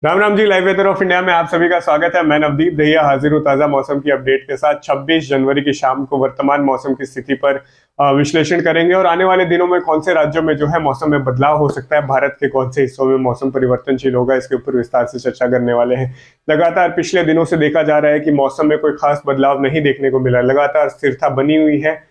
Ram Ram ji. Live weather of India में आप सभी का स्वागत है। मैं नवदीप दहिया हाजिर हूँ ताजा मौसम की अपडेट के साथ। 26 जनवरी की शाम को वर्तमान मौसम की स्थिति पर विश्लेषण करेंगे और आने वाले दिनों में कौन से राज्यों में जो है मौसम में बदलाव हो सकता है, भारत के कौन से हिस्सों में मौसम परिवर्तनशील होगा, इसके ऊपर विस्तार से चर्चा करने वाले हैं। लगातार पिछले दिनों से देखा जा रहा है कि मौसम में कोई खास बदलाव नहीं देखने को मिला, लगातार स्थिरता बनी हुई है।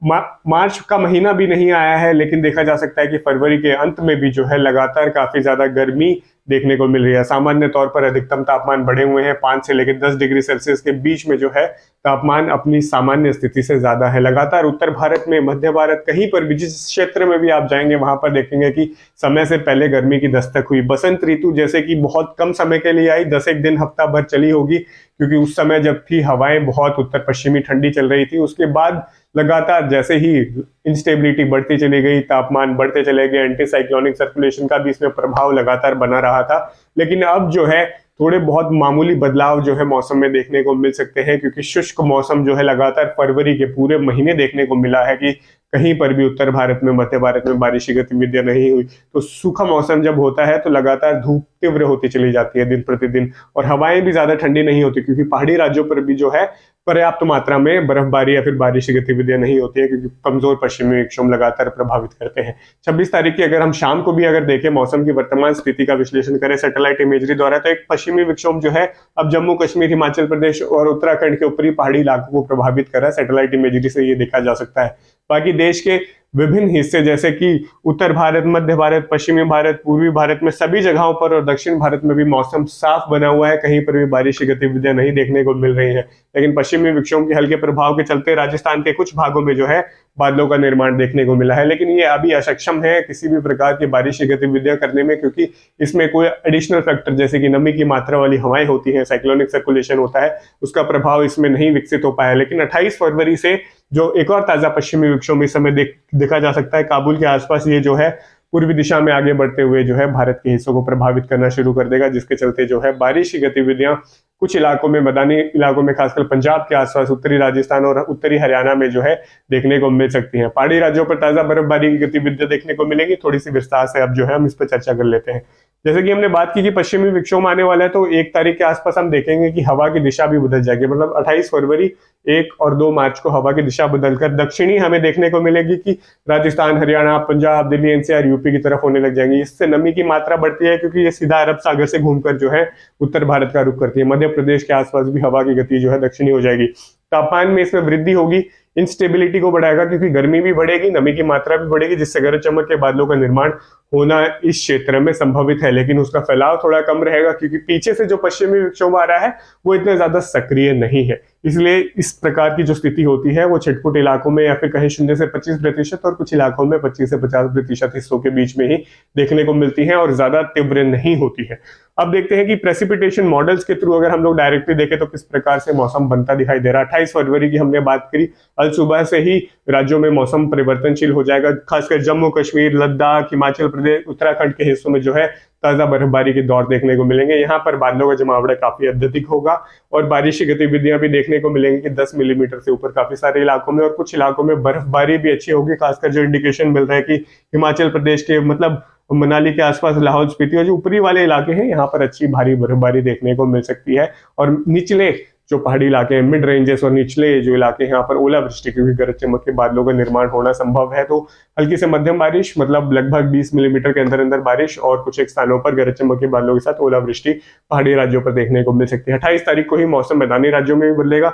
मार्च का महीना भी नहीं आया है, लेकिन देखा जा सकता है कि फरवरी के अंत में भी जो है लगातार काफी ज्यादा गर्मी देखने को मिल रही है। सामान्य तौर पर अधिकतम तापमान बढ़े हुए हैं, 5 से लेकर 10 डिग्री सेल्सियस के बीच में जो है तापमान अपनी सामान्य स्थिति से ज्यादा है। लगातार उत्तर भारत में, मध्य भारत, कहीं पर भी जिस क्षेत्र में भी आप जाएंगे वहां पर देखेंगे कि समय से पहले गर्मी की दस्तक हुई। बसंत ऋतु जैसे कि बहुत कम समय के लिए आई, 10 एक दिन हफ्ता भर चली होगी, क्योंकि उस समय जब थी हवाएं बहुत उत्तर पश्चिमी ठंडी चल रही थी। उसके बाद लगातार जैसे ही इंस्टेबिलिटी बढ़ती चली गई, तापमान बढ़ते चले गए, एंटी साइक्लोनिक सर्कुलेशन का भी इसमें प्रभाव लगातार बना रहा था। लेकिन अब जो है थोड़े बहुत मामूली बदलाव जो है मौसम में देखने को मिल सकते हैं, क्योंकि शुष्क मौसम जो है लगातार फरवरी के पूरे महीने देखने को मिला है कि कहीं पर भी उत्तर भारत में, मध्य भारत में बारिश की गतिविधियां नहीं हुई। तो सूखा मौसम जब होता है तो लगातार धूप तीव्र होती चली जाती है दिन प्रतिदिन, और हवाएं भी ज्यादा ठंडी नहीं होती, क्योंकि पहाड़ी राज्यों पर भी जो है पर्याप्त मात्रा में बर्फबारी या फिर बारिश की गतिविधियां नहीं होती है, क्योंकि कमजोर पश्चिमी विक्षोभ लगातार प्रभावित करते हैं। 26 तारीख की अगर हम शाम को भी अगर देखें, मौसम की वर्तमान स्थिति का विश्लेषण करें सैटेलाइट इमेजरी द्वारा, तो एक पश्चिमी विक्षोभ जो है अब जम्मू कश्मीर, हिमाचल प्रदेश और उत्तराखंड के ऊपरी पहाड़ी इलाकों को प्रभावित कर रहा है। सैटेलाइट इमेजरी से ये देखा जा सकता है। बाकी देश के विभिन्न हिस्से जैसे कि उत्तर भारत, मध्य भारत, पश्चिमी भारत, पूर्वी भारत में सभी जगहों पर और दक्षिण भारत में भी मौसम साफ बना हुआ है, कहीं पर भी बारिश की गतिविधियां नहीं देखने को मिल रही हैं। लेकिन पश्चिमी विक्षोभ के हल्के प्रभाव के चलते राजस्थान के कुछ भागों में जो है बादलों का निर्माण देखने को मिला है, लेकिन ये अभी अक्षम है किसी भी प्रकार की बारिश की गतिविधियां करने में, क्योंकि इसमें कोई एडिशनल फैक्टर जैसे कि नमी की मात्रा वाली हवाएं होती हैं, साइक्लोनिक सर्कुलेशन होता है, उसका प्रभाव इसमें नहीं विकसित हो पाया। लेकिन 28 फरवरी से जो एक और ताजा पश्चिमी विक्षोभ इस समय देखा जा सकता है काबुल के आसपास, ये जो है पूर्वी दिशा में आगे बढ़ते हुए जो है भारत के हिस्सों को प्रभावित करना शुरू कर देगा, जिसके चलते जो है बारिश की गतिविधियां कुछ इलाकों में, मैदानी इलाकों में, खासकर पंजाब के आसपास, उत्तरी राजस्थान और उत्तरी हरियाणा में जो है देखने को मिल सकती हैं। पहाड़ी राज्यों पर ताजा बर्फबारी की गतिविधियां देखने को मिलेंगी। थोड़ी सी विस्तार से अब जो है हम इस पर चर्चा कर लेते हैं। जैसे कि हमने बात की कि पश्चिमी विक्षोभ आने वाला है, तो 1 तारीख के आसपास हम देखेंगे कि हवा की दिशा भी बदल जाएगी। मतलब 28 फरवरी, 1 और 2 मार्च को हवा की दिशा बदलकर दक्षिणी हमें देखने को मिलेगी कि राजस्थान, हरियाणा, पंजाब, दिल्ली, एनसीआर, यूपी की तरफ होने लग जाएंगी। इससे नमी की मात्रा बढ़ती है, क्योंकि ये सीधा अरब सागर से घूमकर जो है उत्तर भारत का रुख करती है। मध्य प्रदेश के आसपास भी हवा की गति जो है दक्षिणी हो जाएगी। तापमान में इसमें वृद्धि होगी, इंस्टेबिलिटी को बढ़ाएगा, क्योंकि गर्मी भी बढ़ेगी, नमी की मात्रा भी बढ़ेगी, जिससे गरज चमक के बादलों का निर्माण होना इस क्षेत्र में संभवित है। लेकिन उसका फैलाव थोड़ा कम रहेगा, क्योंकि पीछे से जो पश्चिमी विक्षोभ आ रहा है वो इतना ज्यादा सक्रिय नहीं है। इसलिए इस प्रकार की जो स्थिति होती है वो छिटपुट इलाकों में या फिर कहीं 0 से 25% और कुछ इलाकों में 25 से 50% हिस्सों के बीच में ही देखने को मिलती है और ज्यादा तीव्र नहीं होती है। अब देखते हैं कि प्रेसिपिटेशन मॉडल्स के थ्रू अगर हम लोग डायरेक्टली देखें तो किस प्रकार से मौसम बनता दिखाई दे रहा है। 28 फरवरी की हमने बात करी, कल सुबह से ही राज्यों में मौसम परिवर्तनशील हो जाएगा। खासकर जम्मू कश्मीर, लद्दाख, हिमाचल प्रदेश, उत्तराखंड के हिस्सों में जो है ताजा बर्फबारी के दौर देखने को मिलेंगे। यहाँ पर बादलों का जमावड़ा काफी अत्यधिक होगा और बारिश की गतिविधियां भी देखने को मिलेंगी कि 10 मिलीमीटर से ऊपर काफी सारे इलाकों में, और कुछ इलाकों में बर्फबारी भी अच्छी होगी। खासकर जो इंडिकेशन मिल रहा है कि हिमाचल प्रदेश के, मतलब मनाली के आसपास, लाहौल स्पीति और जो ऊपरी वाले इलाके हैं, यहाँ पर अच्छी भारी बर्फबारी देखने को मिल सकती है। और निचले जो पहाड़ी इलाके हैं, मिड रेंजेस और निचले जो इलाके हैं, यहाँ पर ओलावृष्टि, क्योंकि गरज चमक के बादलों का निर्माण होना संभव है। तो हल्की से मध्यम बारिश, मतलब लगभग 20 मिलीमीटर के अंदर अंदर बारिश, और कुछ एक स्थानों पर गरज चमक के बादलों के साथ ओलावृष्टि पहाड़ी राज्यों पर देखने को मिल सकती है। 28 तारीख को ही मौसम मैदानी राज्यों में भी बदलेगा,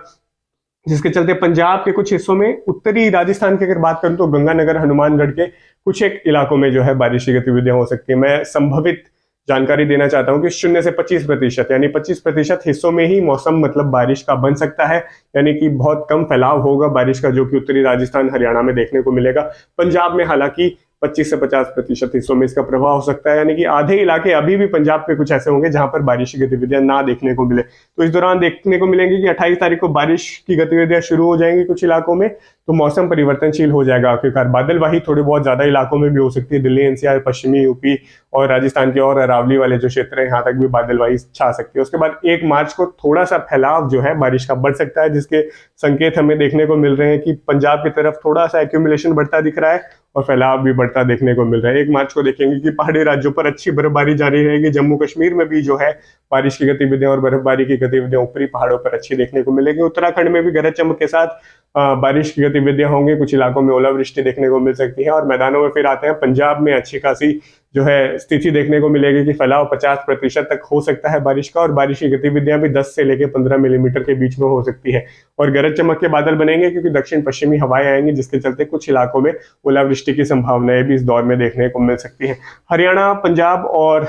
जिसके चलते पंजाब के कुछ हिस्सों में, उत्तरी राजस्थान की अगर बात करूं तो गंगानगर, हनुमानगढ़ के कुछ एक इलाकों में जो है बारिश की गतिविधियां हो सकती है। मैं संभवित जानकारी देना चाहता हूं कि 0 से 25%, यानी 25% हिस्सों में ही मौसम, मतलब बारिश का, बन सकता है। यानी कि बहुत कम फैलाव होगा बारिश का, जो कि उत्तरी राजस्थान, हरियाणा में देखने को मिलेगा। पंजाब में हालांकि 25 से 50% हिस्सों में इसका प्रभाव हो सकता है, यानी कि आधे इलाके अभी भी पंजाब के कुछ ऐसे होंगे जहां पर बारिश की गतिविधियां ना देखने को मिले। तो इस दौरान देखने को मिलेंगे कि 28 तारीख को बारिश की गतिविधियां शुरू हो जाएंगी कुछ इलाकों में, तो मौसम परिवर्तनशील हो जाएगा आखिरकार। बादलवाही थोड़े बहुत ज्यादा इलाकों में भी हो सकती है, दिल्ली एनसीआर, पश्चिमी यूपी और राजस्थान के और अरावली वाले जो क्षेत्र हैं, यहाँ तक भी बादलवाही छा सकती है। उसके बाद 1 मार्च को थोड़ा सा फैलाव जो है बारिश का बढ़ सकता है, जिसके संकेत हमें देखने को मिल रहे हैं कि पंजाब की तरफ थोड़ा सा एक्यूमुलेशन बढ़ता दिख रहा है और फैलाव भी बढ़ता देखने को मिल रहा है। 1 मार्च को देखेंगे कि पहाड़ी राज्यों पर अच्छी बर्फबारी जारी रहेगी। जम्मू कश्मीर में भी जो है बारिश की गतिविधियां और बर्फबारी की गतिविधियां ऊपरी पहाड़ों पर अच्छी देखने को मिलेगी। उत्तराखंड में भी गरज चमक के साथ बारिश की गतिविधियां होंगी, कुछ इलाकों में ओलावृष्टि देखने को मिल सकती है। और मैदानों में फिर आते हैं, पंजाब में अच्छी खासी जो है स्थिति देखने को मिलेगी कि फैलाव 50% तक हो सकता है बारिश का, और बारिश की गतिविधियां भी 10 से लेकर 15 मिलीमीटर के बीच में हो सकती है। और गरज चमक के बादल बनेंगे क्योंकि दक्षिण पश्चिमी हवाएं आएंगी, जिसके चलते कुछ इलाकों में ओलावृष्टि की संभावनाएं भी इस दौर में देखने को मिल सकती है। हरियाणा, पंजाब और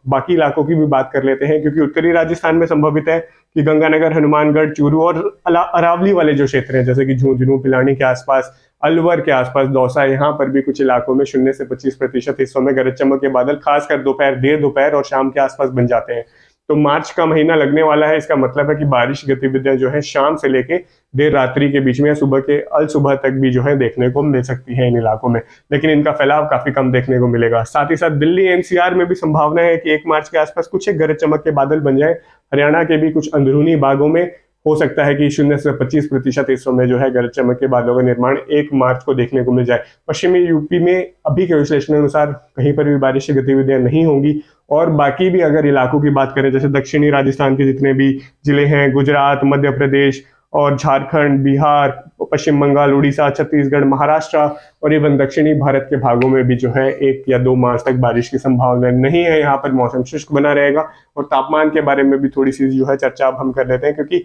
बाकी इलाकों की भी बात कर लेते हैं, क्योंकि उत्तरी राजस्थान में संभवित है कि गंगानगर, हनुमानगढ़, चूरू और अरावली वाले जो क्षेत्र हैं, जैसे कि झुंझुनू, पिलानी के आसपास, अलवर के आसपास, दौसा, यहाँ पर भी कुछ इलाकों में 0 से 25% हिस्सों में गरज चमक के बादल खासकर देर दोपहर और शाम के आसपास बन जाते हैं। तो मार्च का महीना लगने वाला है, इसका मतलब है कि बारिश गतिविधियां जो है शाम से लेके देर रात्रि के बीच में या सुबह के अल सुबह तक भी जो है देखने को मिल सकती है इन इलाकों में, लेकिन इनका फैलाव काफी कम देखने को मिलेगा। साथ ही साथ दिल्ली एनसीआर में भी संभावना है कि 1 मार्च के आसपास कुछ एक गरज चमक के बादल बन जाए। हरियाणा के भी कुछ अंदरूनी भागों में हो सकता है कि 0 से 25% हिस्सों में जो है गरज चमक के बादलों का निर्माण 1 मार्च को देखने को मिल जाए। पश्चिमी यूपी में अभी के विश्लेषण अनुसार कहीं पर भी बारिश की गतिविधियां नहीं होंगी, और बाकी भी अगर इलाकों की बात करें, जैसे दक्षिणी राजस्थान के जितने भी जिले हैं, गुजरात, मध्य प्रदेश और झारखंड, बिहार, पश्चिम बंगाल, उड़ीसा, छत्तीसगढ़, महाराष्ट्र और इवन दक्षिणी भारत के भागों में भी जो है 1 या 2 मार्च तक बारिश की संभावना नहीं है। यहाँ पर मौसम शुष्क बना रहेगा। और तापमान के बारे में भी थोड़ी सी जो है चर्चा अब हम कर लेते हैं, क्योंकि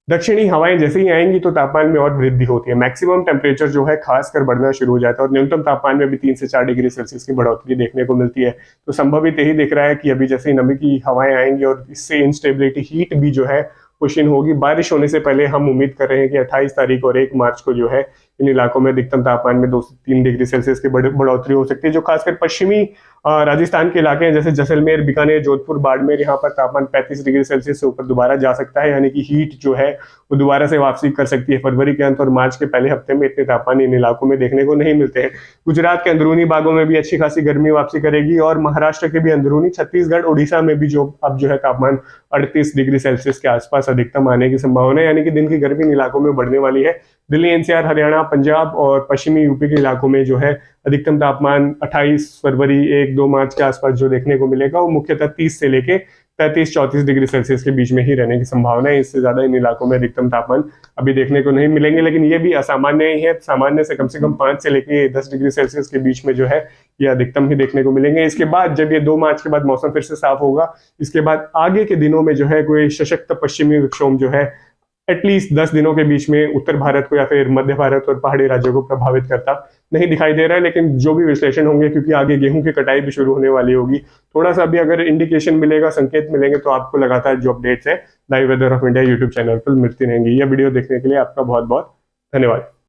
दक्षिणी हवाएं जैसे ही आएंगी तो तापमान में और वृद्धि होती है। मैक्सिमम टेम्परेचर जो है खासकर बढ़ना शुरू हो जाता है, और न्यूनतम तापमान में भी 3 से 4 डिग्री सेल्सियस की बढ़ोतरी देखने को मिलती है। तो संभवित यही दिख रहा है कि अभी जैसे ही नमी की हवाएं आएंगी और इससे इंस्टेबिलिटी, हीट भी जो है पुश इन होगी। बारिश होने से पहले हम उम्मीद कर रहे हैं कि 28 तारीख और 1 मार्च को जो है इन इलाकों में अधिकतम तापमान में 2 से 3 डिग्री सेल्सियस की बढ़ोतरी हो सकती है, जो खासकर पश्चिमी राजस्थान के इलाके हैं, जैसे जैसलमेर, बीकानेर, जोधपुर, बाड़मेर, यहाँ पर तापमान 35 डिग्री सेल्सियस से ऊपर दोबारा जा सकता है। यानी कि हीट जो है वो दोबारा से वापसी कर सकती है। फरवरी के अंत और मार्च के पहले हफ्ते में इतने तापमान इन इलाकों में देखने को नहीं मिलते हैं। गुजरात के अंदरूनी भागों में भी अच्छी खासी गर्मी वापसी करेगी, और महाराष्ट्र के भी अंदरूनी, छत्तीसगढ़, उड़ीसा में भी जो अब जो है तापमान 38 डिग्री सेल्सियस के आसपास अधिकतम आने की संभावना है। यानी कि दिन की गर्मी इन इलाकों में बढ़ने वाली है। दिल्ली एनसीआर, हरियाणा, पंजाब और पश्चिमी यूपी के इलाकों में जो है अधिकतम तापमान 28 फरवरी, 1-2 मार्च के आसपास जो देखने को मिलेगा वो मुख्यतः 30 से लेके 33-34 डिग्री सेल्सियस के बीच में ही रहने की संभावना है। इससे ज्यादा इन इलाकों में अधिकतम तापमान अभी देखने को नहीं मिलेंगे, लेकिन ये भी असामान्य ही है। सामान्य से कम 5 से लेके 10 डिग्री सेल्सियस के बीच में जो है ये अधिकतम ही देखने को मिलेंगे। इसके बाद जब ये 2 मार्च के बाद मौसम फिर से साफ होगा, इसके बाद आगे के दिनों में जो है कोई सशक्त पश्चिमी विक्षोभ जो है एटलीस्ट 10 दिनों के बीच में उत्तर भारत को या फिर मध्य भारत और पहाड़ी राज्यों को प्रभावित करता नहीं दिखाई दे रहा है। लेकिन जो भी विश्लेषण होंगे, क्योंकि आगे गेहूं की कटाई भी शुरू होने वाली होगी, थोड़ा सा भी अगर इंडिकेशन मिलेगा, संकेत मिलेंगे, तो आपको लगातार जो अपडेट्स है live weather of India YouTube channel पर मिलती रहेंगी। यह वीडियो देखने के लिए आपका बहुत बहुत धन्यवाद।